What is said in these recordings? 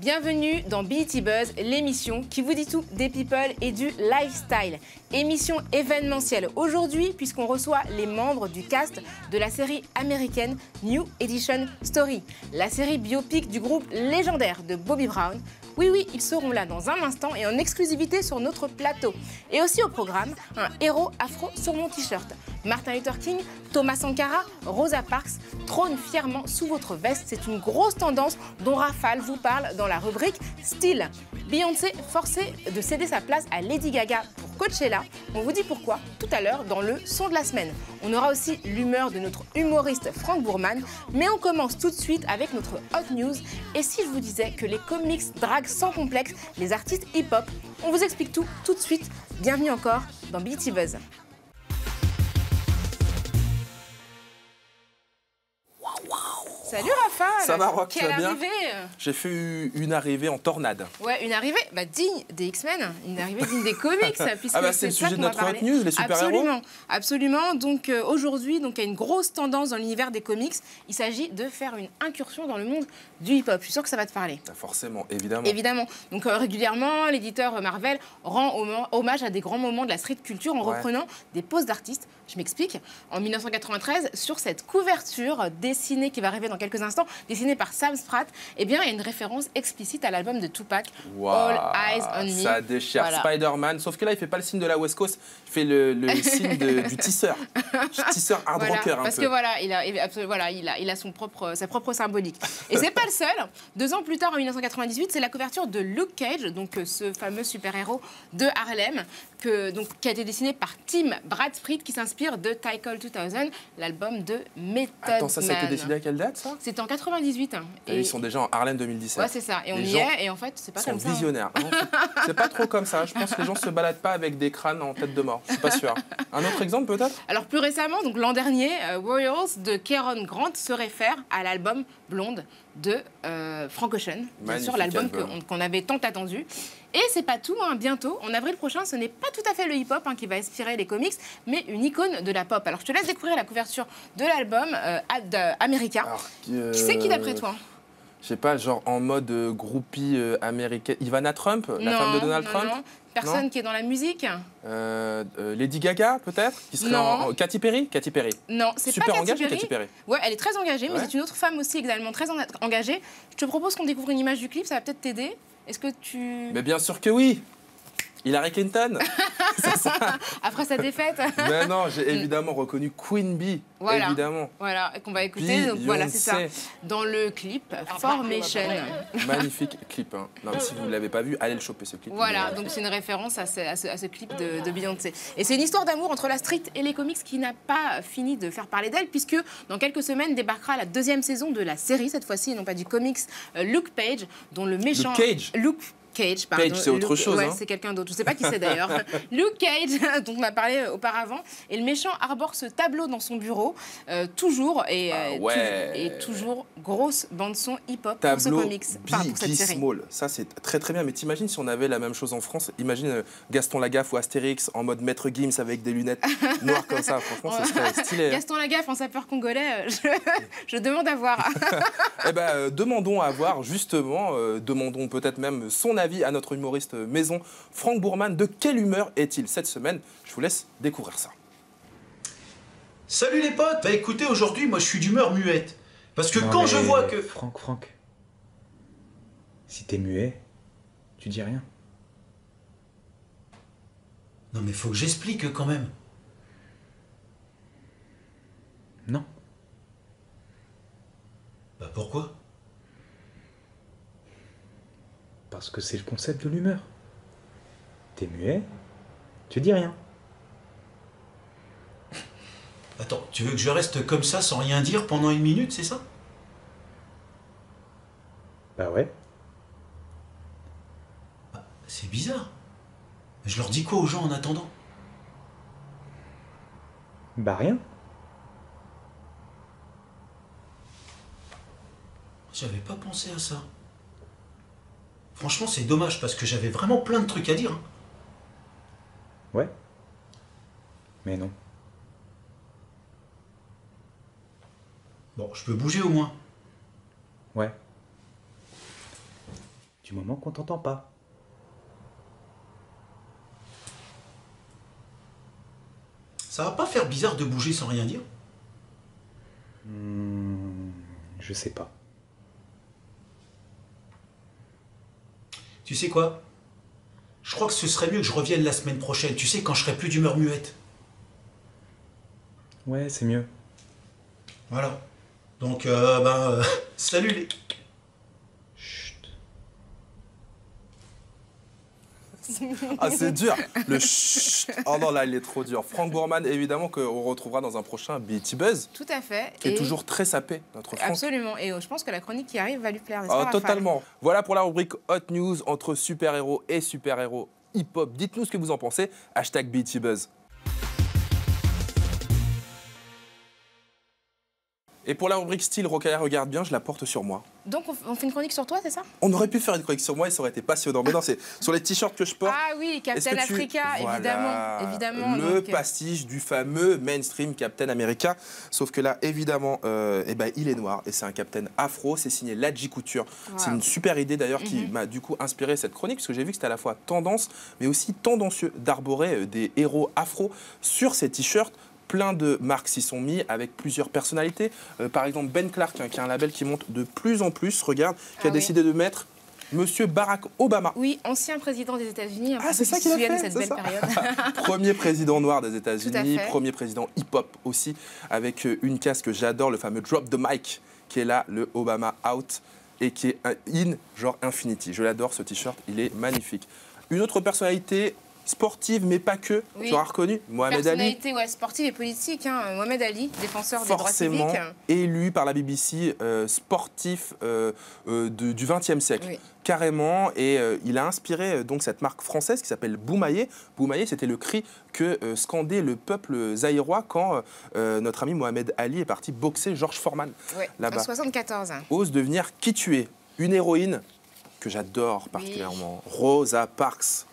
Bienvenue dans BET Buzz, l'émission qui vous dit tout des people et du lifestyle. Émission événementielle aujourd'hui puisqu'on reçoit les membres du cast de la série américaine New Edition Story, la série biopic du groupe légendaire de Bobby Brown. Oui, ils seront là dans un instant et en exclusivité sur notre plateau. Et aussi au programme, un héros afro sur mon t-shirt. Martin Luther King, Thomas Sankara, Rosa Parks trônent fièrement sous votre veste. C'est une grosse tendance dont Rafale vous parle dans la rubrique Style. Beyoncé forcée de céder sa place à Lady Gaga pour Coachella. On vous dit pourquoi tout à l'heure dans le son de la semaine. On aura aussi l'humeur de notre humoriste Franck Bourman. Mais on commence tout de suite avec notre hot news. Et si je vous disais que les comics draguent sans complexe les artistes hip-hop? On vous explique tout de suite. Bienvenue encore dans BET Buzz. Salut Raphaël. Ça va, Rock, tu vas bien? Arrivée. J'ai fait une arrivée en tornade. Ouais, une arrivée digne des X-Men, une arrivée digne des comics. C'est le sujet de notre hot news, les super-héros. Absolument. Donc aujourd'hui, il y a une grosse tendance dans l'univers des comics. Il s'agit de faire une incursion dans le monde du hip-hop. Je suis sûre que ça va te parler. Forcément, évidemment. Évidemment. Donc régulièrement, l'éditeur Marvel rend hommage à des grands moments de la street culture en reprenant des poses d'artistes. Je m'explique. En 1993, sur cette couverture dessinée qui va arriver dans quelques instants, dessinée par Sam Spratt, il y a une référence explicite à l'album de Tupac, All Eyes on Me. Ça déchire. Voilà. Spider-Man, sauf que là, il fait pas le signe de la West Coast, il fait le signe du tisseur. Tisseur hard rocker un peu. Parce que il a sa propre symbolique. Et c'est pas le seul. 2 ans plus tard, en 1998, c'est la couverture de Luke Cage, donc ce fameux super-héros de Harlem, qui a été dessiné par Tim Bradstreet, qui s'inspire de Tycoon 2000, l'album de Method Man. Attends, ça a été dessiné à quelle date, ça? C'était en 98. Et ils sont déjà en Harlem 2017. Ouais, c'est ça. Et on y est, et en fait, c'est pas comme ça. Ils sont visionnaires. C'est pas trop comme ça. Je pense que les gens se baladent pas avec des crânes en tête de mort. Je suis pas sûr. Un autre exemple, peut-être? Alors, plus récemment, donc l'an dernier, Warriors de Kieron Grant se réfère à l'album Blonde de Frank Ocean. Bien sûr, l'album qu'on avait tant attendu. Et c'est pas tout, bientôt, en avril prochain, ce n'est pas tout à fait le hip-hop qui va inspirer les comics, mais une icône de la pop. Alors je te laisse découvrir la couverture de l'album America. Qui c'est qui d'après toi? Je sais pas, genre en mode groupie américaine. Ivana Trump, la femme de Donald Trump? Non. Personne qui est dans la musique? Lady Gaga, peut-être? Qui serait Katy Perry? Katy Perry. Non, c'est pas Super engagée, Katy Perry. Ouais, elle est très engagée, mais c'est une autre femme aussi également très engagée. Je te propose qu'on découvre une image du clip, ça va peut-être t'aider. Est-ce que tu... Mais bien sûr que oui! Hillary Clinton. C'est ça. Après sa défaite. Mais non, j'ai évidemment reconnu Queen Bee. Voilà. Évidemment. Voilà, qu'on va écouter. Donc voilà, c'est ça. Dans le clip Formation. Magnifique clip. Non, mais si vous ne l'avez pas vu, allez le choper ce clip. Voilà, donc c'est une référence à ce clip de Beyoncé. Et c'est une histoire d'amour entre la street et les comics qui n'a pas fini de faire parler d'elle, puisque dans quelques semaines débarquera la 2e saison de la série, cette fois-ci, et non pas du comics Luke Cage, dont le méchant... Cage, pardon. Cage, c'est autre chose. Ouais, c'est quelqu'un d'autre. Je ne sais pas qui c'est d'ailleurs. Luke Cage, dont on a parlé auparavant. Et le méchant arbore ce tableau dans son bureau, toujours. Et toujours grosse bande-son hip-hop pour ce comics. Pour cette série. Small. Ça, c'est très très bien. Mais t'imagines si on avait la même chose en France? Imagine Gaston Lagaffe ou Astérix en mode Maître Gims avec des lunettes noires comme ça. Franchement, ce serait stylé. Gaston Lagaffe en sapeur congolais, je demande à voir. Demandons à voir, justement. Demandons peut-être même son avis à notre humoriste maison, Franck Bourman. De quelle humeur est-il cette semaine? Je vous laisse découvrir ça. Salut les potes. Écoutez, aujourd'hui, moi je suis d'humeur muette. Parce que quand je vois que... Franck, si t'es muet, tu dis rien. Non mais faut que j'explique quand même. Non. Pourquoi? Parce que c'est le concept de l'humeur. T'es muet, tu dis rien. Attends, tu veux que je reste comme ça sans rien dire pendant 1 minute, c'est ça? Bah ouais. C'est bizarre. Je leur dis quoi aux gens en attendant? Bah rien. J'avais pas pensé à ça. Franchement, c'est dommage parce que j'avais vraiment plein de trucs à dire. Ouais. Mais non. Bon, je peux bouger au moins. Ouais. du moment qu'on t'entend pas. Ça va pas faire bizarre de bouger sans rien dire? Je sais pas. Tu sais quoi? Je crois que ce serait mieux que je revienne la semaine prochaine, tu sais, quand je serai plus d'humeur muette. Ouais, c'est mieux. Voilà. Donc, salut les... Chut. Ah, c'est dur. Le chut. Oh non, là, il est trop dur. Frank Bourman, évidemment, qu'on retrouvera dans un prochain BET Buzz. Tout à fait. Qui est toujours très sapé, notre Frank. Absolument. Et je pense que la chronique qui arrive va lui plaire. Ah, totalement. Voilà pour la rubrique Hot News entre super-héros et super-héros hip-hop. Dites-nous ce que vous en pensez. Hashtag BET Buzz. Et pour la rubrique style, Rokhaya, regarde bien, je la porte sur moi. Donc on fait une chronique sur toi, c'est ça? On aurait pu faire une chronique sur moi et ça aurait été passionnant. Mais non, c'est sur les t-shirts que je porte. Ah oui, Captain Africa, voilà, évidemment. Le donc... pastiche du fameux mainstream Captain America. Sauf que là, évidemment, il est noir et c'est un Captain afro. C'est signé Ladji Couture. Wow. C'est une super idée d'ailleurs qui m'a du coup inspiré cette chronique parce que j'ai vu que c'était à la fois tendance mais aussi tendancieux d'arborer des héros afro sur ces t-shirts. Plein de marques s'y sont mis avec plusieurs personnalités. Par exemple, Ben Clark, qui a un label qui monte de plus en plus, regarde, qui a décidé de mettre Monsieur Barack Obama. Oui, ancien président des États-Unis. Ah, c'est ça qu'il a fait, cette belle période. Premier président noir des États-Unis, premier président hip-hop aussi, avec une casse que j'adore, le fameux Drop the Mic, qui est là, le Obama Out, et qui est in, genre Infinity. Je l'adore, ce t-shirt, il est magnifique. Une autre personnalité sportive, mais pas que, tu auras reconnu, Mohamed Ali. Personnalité sportive et politique, hein. Mohamed Ali, défenseur des droits civiques. Forcément élu par la BBC sportif du XXe siècle. Oui. Carrément, et il a inspiré donc cette marque française qui s'appelle Boumaillé. Boumaillé, c'était le cri que scandait le peuple zaïrois quand notre ami Mohamed Ali est parti boxer George Foreman là-bas. En 74. Ose devenir qui tu es. Une héroïne que j'adore particulièrement, Rosa Parks.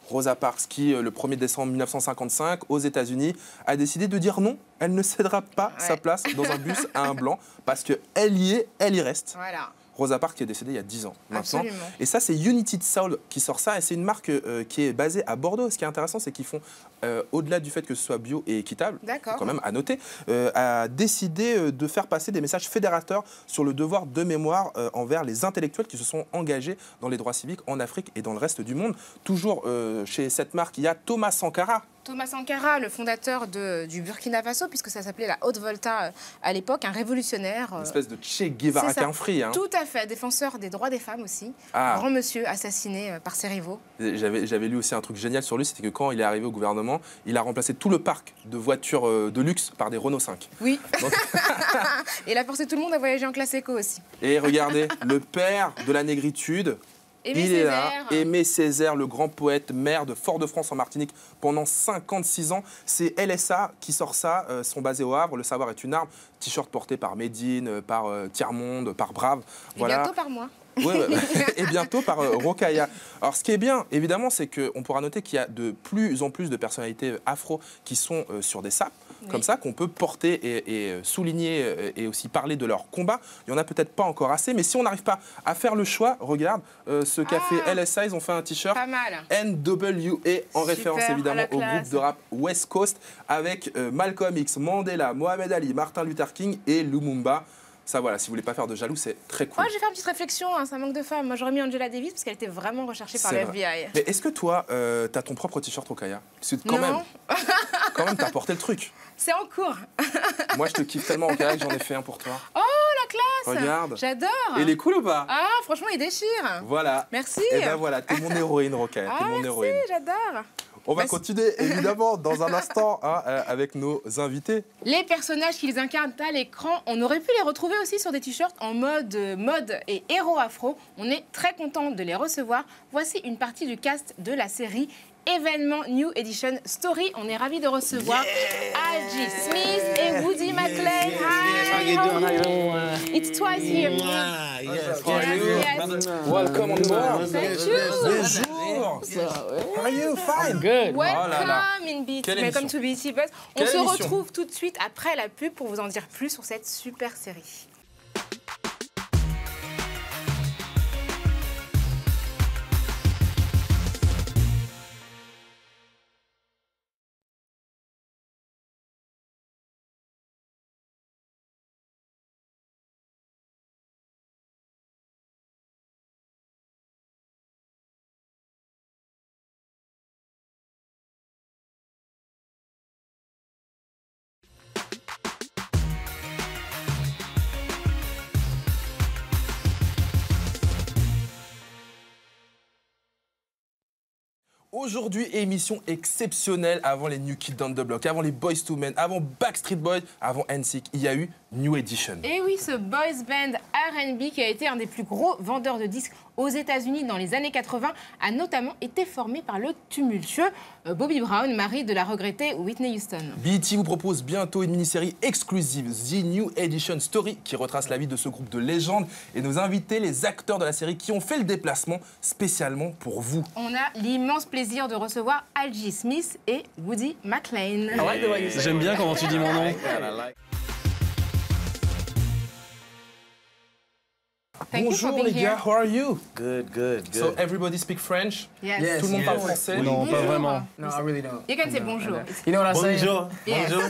Rosa Parks, qui, le 1er décembre 1955, aux États-Unis, a décidé de dire non, elle ne cédera pas sa place dans un bus à un blanc, parce qu'elle y est, elle y reste. Voilà. Rosa Parks qui est décédée il y a 10 ans maintenant. Absolument. Et ça, c'est United Soul qui sort ça. Et c'est une marque qui est basée à Bordeaux. Ce qui est intéressant, c'est qu'ils font, au-delà du fait que ce soit bio et équitable, quand même à noter, a décidé de faire passer des messages fédérateurs sur le devoir de mémoire envers les intellectuels qui se sont engagés dans les droits civiques en Afrique et dans le reste du monde. Toujours chez cette marque, il y a Thomas Sankara. Thomas Sankara, le fondateur du Burkina Faso, puisque ça s'appelait la Haute-Volta à l'époque, un révolutionnaire. Une espèce de Che Guevara qu'un free. Hein. Tout à fait, défenseur des droits des femmes aussi. Grand monsieur assassiné par ses rivaux. J'avais lu aussi un truc génial sur lui, c'était que quand il est arrivé au gouvernement, il a remplacé tout le parc de voitures de luxe par des Renault 5. Oui. Donc... Et il a forcé tout le monde à voyager en classe éco aussi. Et regardez, le père de la négritude. Il est là, Aimé Césaire, le grand poète, maire de Fort-de-France en Martinique pendant 56 ans. C'est LSA qui sort ça, sont basés au Havre, le savoir est une arme. T-shirt porté par Médine, par Tiers-Monde, par Brave. Et bientôt par moi. Ouais, et bientôt par Rokhaya. Alors ce qui est bien, évidemment, c'est qu'on pourra noter qu'il y a de plus en plus de personnalités afro qui sont sur des sapes, comme ça, qu'on peut porter et souligner et aussi parler de leur combat. Il n'y en a peut-être pas encore assez, mais si on n'arrive pas à faire le choix, regarde, ce qu'a fait LSA, ils ont fait un t-shirt NWA, en référence évidemment au groupe de rap West Coast, avec Malcolm X, Mandela, Mohamed Ali, Martin Luther King et Lumumba. Ça, voilà, si vous voulez pas faire de jaloux, c'est très cool. Moi, j'ai fait une petite réflexion, ça manque de femmes. Moi, j'aurais mis Angela Davis parce qu'elle était vraiment recherchée par le FBI. Mais est-ce que toi, t'as ton propre t-shirt Rokhaya? Parce que quand même, t'as porté le truc. C'est en cours. Moi, je te kiffe tellement Rokhaya que j'en ai fait un pour toi. Oh, la classe! Regarde. J'adore. Et il est cool ou pas? Ah, franchement, il déchire. Voilà. Merci. Et ben voilà, t'es mon héroïne, Rokhaya. Ah, merci, j'adore. On va continuer évidemment dans un instant avec nos invités. Les personnages qu'ils incarnent à l'écran, on aurait pu les retrouver aussi sur des t-shirts en mode et héros afro. On est très content de les recevoir. Voici une partie du cast de la série Événement New Edition Story. On est ravis de recevoir Algie Smith et Woody McLean. Hi, how are you? It's twice here. Yes. Welcome on board. Thank you. Bonjour. How are you? Fine. Good. Welcome in BET. Welcome to BET Buzz. On se retrouve tout de suite après la pub pour vous en dire plus sur cette super série. Aujourd'hui, émission exceptionnelle avant les New Kids on the Block, avant les Boyz II Men, avant Backstreet Boys, avant NSYNC. Il y a eu New Edition. Et oui, ce boys band R&B qui a été un des plus gros vendeurs de disques aux États-Unis dans les années 80 a notamment été formé par le tumultueux Bobby Brown, mari de la regrettée Whitney Houston. BET vous propose bientôt une mini-série exclusive, The New Edition Story, qui retrace la vie de ce groupe de légendes et nous inviter les acteurs de la série qui ont fait le déplacement spécialement pour vous. On a l'immense plaisir de recevoir Algie Smith et Woody McLean. J'aime bien comment tu dis mon nom. Thank you for Bonjour being les gars, here. how are you? Good. So everybody speak French? Yes. Tout le monde parle français? Non, pas vraiment. No, I really don't. You can say bonjour. You know what I say? Bonjour. Yes. Bonjour.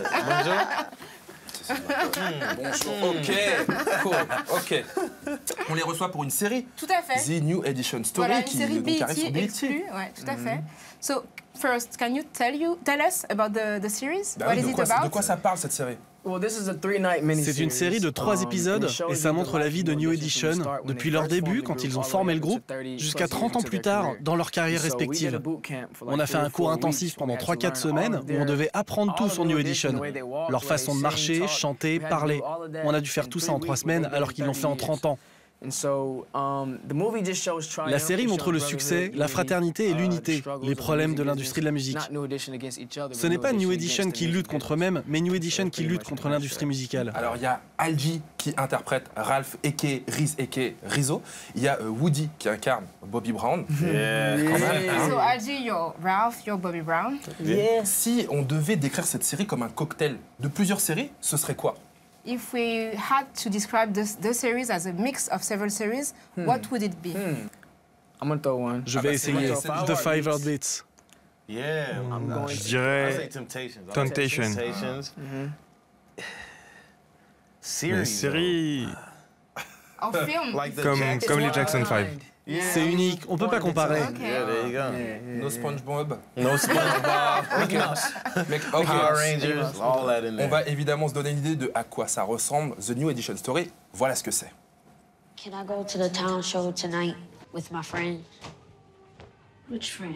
Ok, cool, ok. On les reçoit pour une série, Tout à fait. The New Edition Story, Voilà, une qui série donc arrive sur BET BET. exclue. Ouais, tout à fait. So, first, can you tell us about the series? Bah What oui, is de it quoi, about? de quoi ça parle cette série? Well, this is a 3-night miniseries. C'est une série de 3 épisodes et ça montre la vie de New Edition depuis leur début, quand ils ont formé le groupe, jusqu'à 30 ans plus tard dans leur carrière respective. On a fait un cours intensif pendant 3-4 semaines où on devait apprendre tout sur New Edition. Leur façon de marcher, chanter, parler. On a dû faire tout ça en 3 semaines alors qu'ils l'ont fait en 30 ans. La série montre le succès, la fraternité et l'unité, les problèmes de l'industrie de la musique. Ce n'est pas New Edition qui lutte contre eux-mêmes, mais New Edition qui lutte contre l'industrie musicale. Alors il y a Algie qui interprète Ralph aka Riz aka Rizzo. Il y a Woody qui incarne Bobby Brown. So, Algie, you're Ralph, you're Bobby Brown. Si on devait décrire cette série comme un cocktail de plusieurs séries, ce serait quoi? If we had to describe the series as a mix of several series, what would it be? I'm gonna throw one. Je vais essayer c'est The 5 Heartbeats. Yeah. Je I dirais say Temptations. Temptation. Temptations. la Series. série. En film? Like the Comme Jackson les Five. Jackson 5. C'est unique, on peut pas comparer. Ok. Yeah, there you go. No SpongeBob. No SpongeBob. Mickey Mouse. Mec, ok. Power Rangers. All that in On there. va évidemment se donner une idée de à quoi ça ressemble. The New Edition Story, voilà ce que c'est. Can I go to the town show tonight with my friend? Which friend?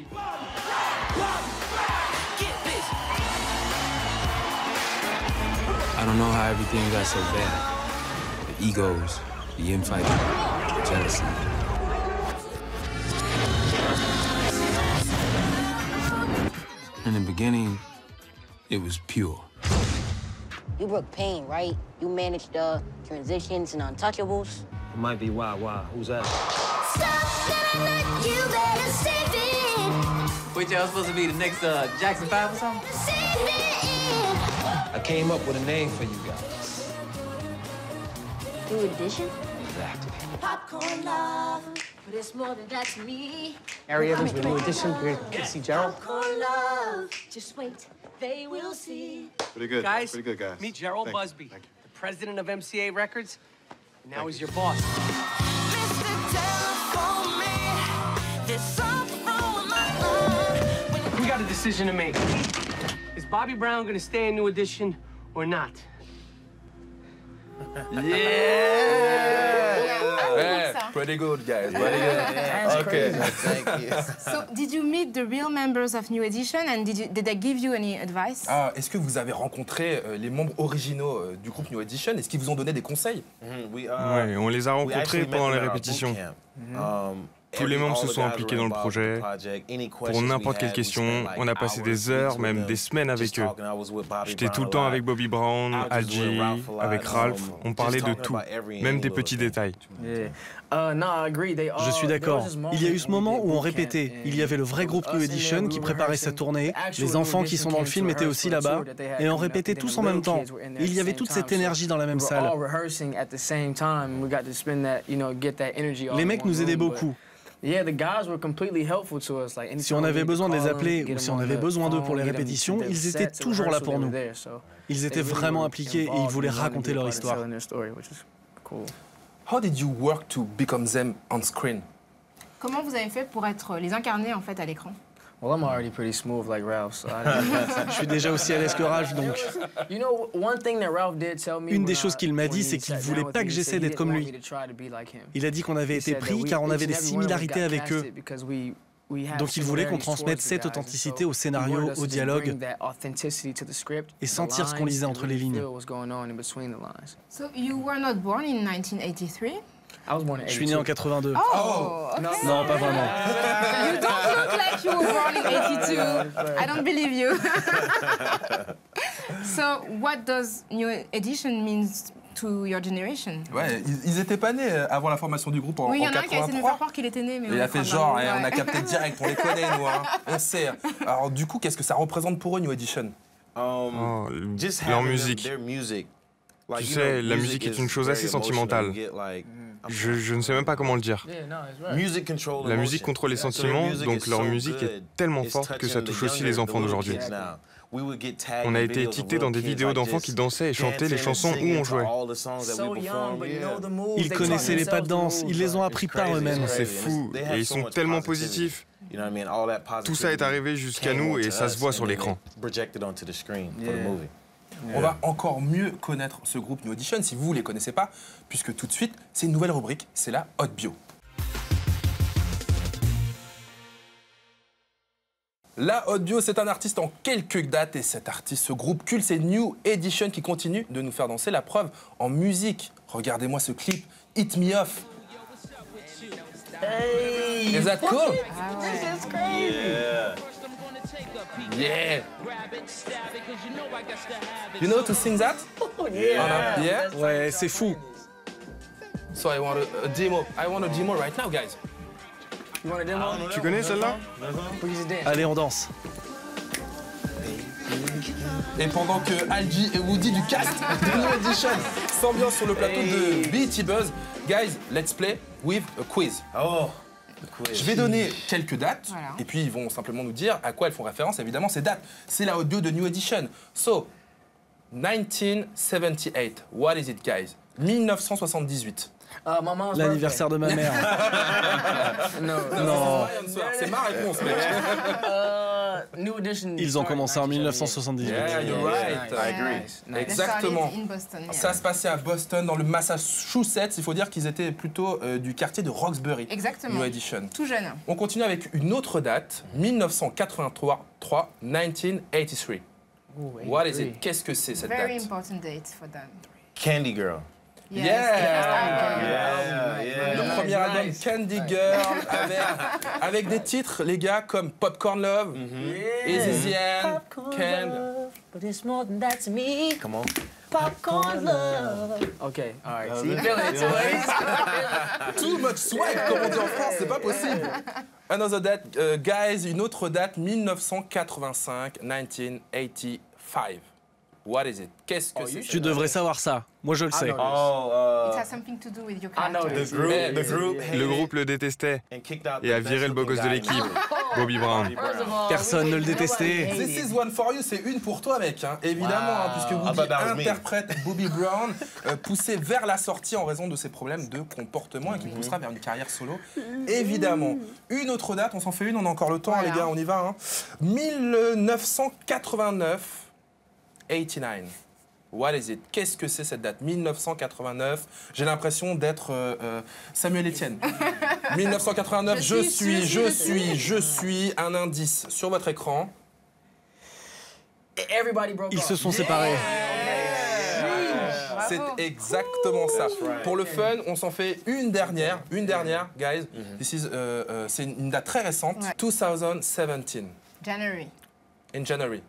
I don't know how everything got so bad. The egos, the infighting, the jealousy. In the beginning, it was pure. You Brooke Payne, right? You managed the transitions and untouchables. It might be why. Who's that? Wait, y'all supposed to be the next Jackson 5 or something? I came up with a name for you guys. New Edition? Exactly. Popcorn love, but it's more than that to me. Harry Evans with New Edition. Here to see Gerald. Popcorn love, just wait, they will see. Pretty good. Guys, Pretty good, guys. meet Gerald Thank you. Busby, the president of MCA Records. And now he's your boss. We got a decision to make. Is Bobby Brown gonna stay in New Edition or not? Pretty good, guys. Pretty good. Okay. Thank you. So, did you meet the real members of New Edition and did they give you any advice? Ah, est-ce que vous avez rencontré les membres originaux du groupe New Edition? Est-ce qu'ils vous ont donné des conseils? We, Ouais, on les a we rencontrés actually met pendant les them at our répétitions. boot camp. Tous les membres se sont impliqués dans le projet. Pour n'importe quelle question, on a passé des heures, même des semaines avec eux. J'étais tout le temps avec Bobby Brown, Algie, avec Ralph. On parlait de tout, même des petits détails. Je suis d'accord. Il y a eu ce moment où on répétait. Il y avait le vrai groupe New Edition qui préparait sa tournée. Les enfants qui sont dans le film étaient aussi là-bas. Et on répétait tous en même temps. Et il y avait toute cette énergie dans la même salle. Les mecs nous aidaient beaucoup. Si on avait besoin de les appeler ou si on avait besoin d'eux pour les répétitions, ils étaient toujours là pour nous. Ils étaient vraiment impliqués et ils voulaient raconter leur histoire. How did you work to become them on screen? Comment vous avez fait pour les incarner en fait à l'écran? Well, I'm already pretty smooth like Ralph, so Je suis déjà aussi à l'aise que Ralph, donc. You know, one thing that Ralph did tell me Une des when choses qu'il m'a dit, c'est qu'il voulait pas que j'essaie d'être comme lui. Il a dit qu'on avait été pris car on avait des similarités avec eux. Donc il voulait qu'on transmette cette authenticité au scénario, au dialogue, et sentir ce qu'on lisait entre les lignes. So you were not born in 1983? Je suis né en 82. Oh, okay. Non, pas vraiment. You don't look like you were born in 82. I don't believe you. So what does New Edition mean to your generation? Ouais, ils étaient pas nés avant la formation du groupe en 83. Oui, il y en a un qui a essayé de me faire croire qu'il était né, mais il a fait genre, on a capté direct, on les connaît, nous, hein. On sait. Alors du coup, qu'est-ce que ça représente pour eux, New Edition? Leur musique. Tu sais, la musique est une chose assez sentimentale. Je ne sais même pas comment le dire. La musique contrôle les sentiments, donc leur musique est tellement forte que ça touche aussi les enfants d'aujourd'hui. On a été étiquetés dans des vidéos d'enfants qui dansaient et chantaient les chansons où on jouait. Ils connaissaient les pas de danse, ils les ont appris par eux-mêmes. C'est fou, et ils sont tellement positifs. Tout ça est arrivé jusqu'à nous et ça se voit sur l'écran. On va encore mieux connaître ce groupe New Edition si vous ne les connaissez pas, puisque tout de suite, c'est une nouvelle rubrique, c'est la Hot Bio. La Hot Bio, c'est un artiste en quelques dates et cet artiste, ce groupe culte, c'est New Edition qui continue de nous faire danser. La preuve en musique. Regardez-moi ce clip, Hit Me Off. Hey, is that cool? Ah ouais. Yeah. You know to sing that? Yeah. Yeah? Ouais, c'est fou. So I want a demo. I want a demo right now, guys. Tu connais celle-là? Allez, on danse. Et pendant que Algie et Woody du cast de New Edition s'ambiancent sur le plateau de BET Buzz, guys, let's play with a quiz. Je vais donner quelques dates, et puis ils vont simplement nous dire à quoi elles font référence. Évidemment, ces dates, c'est la audio de New Edition. So, 1978, what is it, guys? 1978. L'anniversaire de ma mère. Non. C'est ma réponse, mec. New Edition. Ils ont commencé en 1978. Yeah, you're right. I agree. Exactement. Ça se passait à Boston, dans le Massachusetts. Il faut dire qu'ils étaient plutôt du quartier de Roxbury. Exactement. New Edition. Tout jeune. On continue avec une autre date, 1983, 1983. What is it? Qu'est-ce que c'est cette date? Very important date for them. Candy Girl. Yes. Le premier album Candy Girl avec des titres, les gars, comme Popcorn Love, Easy End, But it's more than that to me. Come on. Popcorn love. Okay, all right. So you feel it. Too much swag, comme on dit en France, c'est pas possible. Another date, guys, une autre date, 1985, 1985. What is it? Qu'est-ce que c'est? Tu devrais savoir ça. Moi, je le sais. It has something to do with your character. Le groupe le détestait et a viré le beau gosse de l'équipe, Bobby Brown. Personne ne le détestait. This is one for you, c'est une pour toi, mec. Hein. Évidemment, puisque Woody interprète Bobby Brown, poussé vers la sortie en raison de ses problèmes de comportement et qui poussera vers une carrière solo. Évidemment. Une autre date, on s'en fait une, on a encore le temps, les gars, on y va. Hein. 1989. 89. What is it? Qu'est-ce que c'est cette date? 1989. J'ai l'impression d'être Samuel Etienne. 1989, je suis un indice sur votre écran. Ils se sont séparés. C'est exactement ça. Pour le fun, on s'en fait une dernière, guys. C'est une date très récente. 2017. January. In January.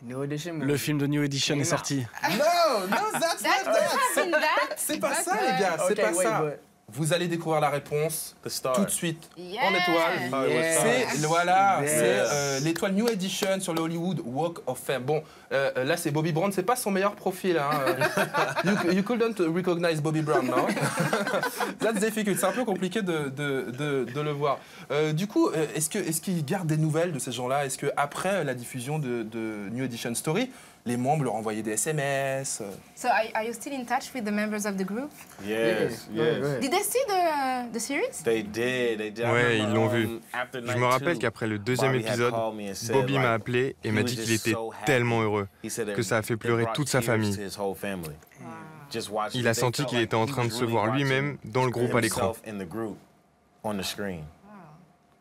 Le film de New Edition est sorti. No, that's not that. C'est pas ça, les gars, c'est pas ça. Vous allez découvrir la réponse tout de suite en étoile. C'est l'étoile New Edition sur le Hollywood Walk of Fame. Bon, là c'est Bobby Brown, c'est pas son meilleur profil. Hein. You couldn't recognize Bobby Brown, non? That's difficult. C'est un peu compliqué de le voir. Du coup, est-ce qu'ils gardent des nouvelles de ces gens-là? Est-ce qu'après la diffusion de New Edition Story, les membres leur envoyaient des SMS? So are you still in touch with the members of the group? Yes. Did they see the series? They did. Ouais, ils l'ont vu. Je me rappelle qu'après le deuxième épisode, Bobby m'a appelé et m'a dit qu'il était tellement heureux, que ça a fait pleurer toute sa famille. Il a senti qu'il était en train de se voir lui-même dans le groupe à l'écran.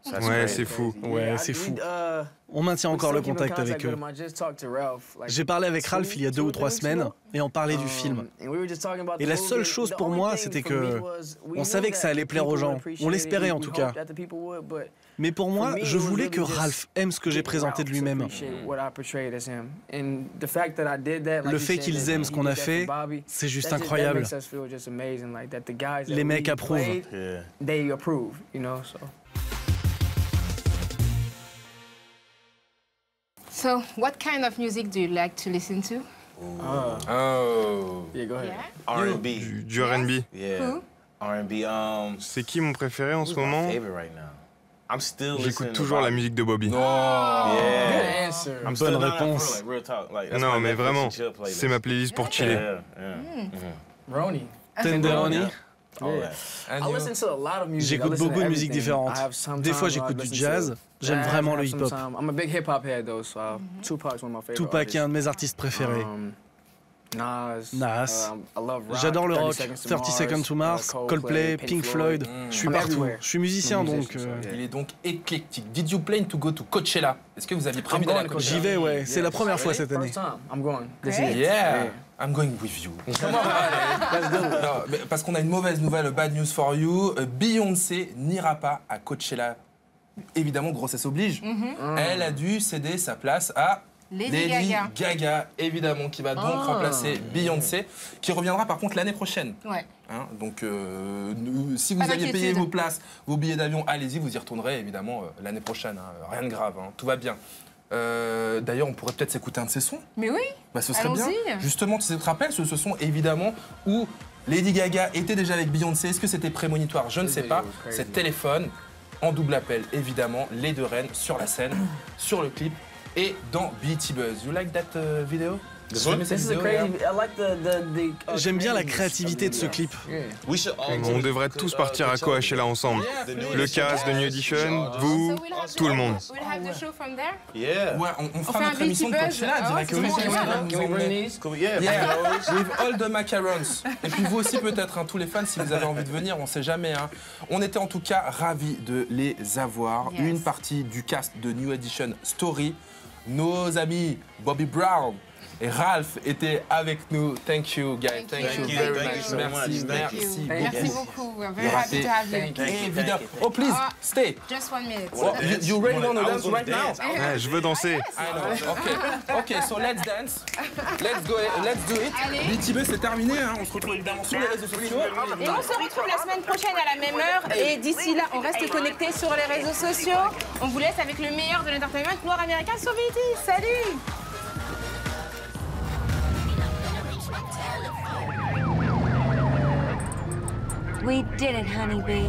Ouais, c'est fou. Ouais, c'est fou. On maintient encore le contact avec eux. J'ai parlé avec Ralph il y a 2 ou 3 semaines et on parlait du film. Et la seule chose pour moi, c'était que on savait que ça allait plaire aux gens. On l'espérait en tout cas. Mais pour moi, je voulais que Ralph aime ce que j'ai présenté de lui-même. Le fait qu'ils aiment ce qu'on a fait, c'est juste incroyable. Les mecs approuvent. So, what kind of music do you like to listen to? Oh. Yeah, go ahead. R&B. Du R&B. Yeah. R&B. C'est qui mon préféré en ce moment? J'écoute toujours la musique de Bobby. Bonne réponse. Non, mais vraiment, c'est ma playlist pour chiller. Ronnie. Tenderoni. J'écoute J'écoute beaucoup de musiques différentes. Des fois, j'écoute du jazz. J'aime vraiment le hip-hop. Tupac est un de mes artistes préférés. Nas. J'adore le rock. 30 Seconds to Mars, Coldplay, Pink Floyd. Je suis partout. Je suis musicien donc. Il est donc éclectique. Did you plan to go to Coachella? Est-ce que vous aviez prévu d'aller à Coachella? J'y vais, ouais. C'est la première fois cette année. Yeah, I'm going with you. Non, mais parce qu'on a une mauvaise nouvelle, bad news for you. Beyoncé n'ira pas à Coachella. Évidemment, grossesse oblige. Elle a dû céder sa place à Lady Gaga, évidemment, qui va donc remplacer Beyoncé, qui reviendra par contre l'année prochaine. Ouais. Hein, donc, si vous aviez payé vos places, vos billets d'avion, allez-y, vous y retournerez évidemment l'année prochaine. Hein, rien de grave, hein, tout va bien. D'ailleurs, on pourrait peut-être s'écouter un de ses sons. Mais oui. Bah, ce serait bien. Justement, tu te rappelles ce son évidemment où Lady Gaga était déjà avec Beyoncé. Est-ce que c'était prémonitoire? Je ne sais pas. C'est Téléphone en double appel, évidemment, les deux reines sur la scène, sur le clip. Et dans BET Buzz. You like that video? J'aime bien la créativité de ce clip. On devrait tous partir à Coachella ensemble. Le cast de New Edition, vous, tout le monde. Ouais, on fera notre émission de Coachella directement. With all the macarons. Et puis vous aussi peut-être, hein, tous les fans, si vous avez envie de venir, on sait jamais. Hein. On était en tout cas ravis de les avoir. Une partie du cast de New Edition Story. Nos amis Bobby Brown et Ralph étaient avec nous. Thank you, guys. Thank you very much. Merci beaucoup. We're very happy to have you. Évidemment. Oh, please, stay. Just 1 minute. You really want to dance right now? Ouais, je veux danser. I know. Okay, so let's dance. Let's do it. BET Buzz, c'est terminé. Hein. On se retrouve évidemment sur les réseaux sociaux. Et on se retrouve la semaine prochaine à la même heure. Et d'ici là, on reste connectés sur les réseaux sociaux. On vous laisse avec le meilleur de l'entertainment noir américain sur BET. Salut! We did it, honeybee.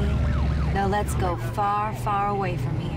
Now let's go far, far away from here.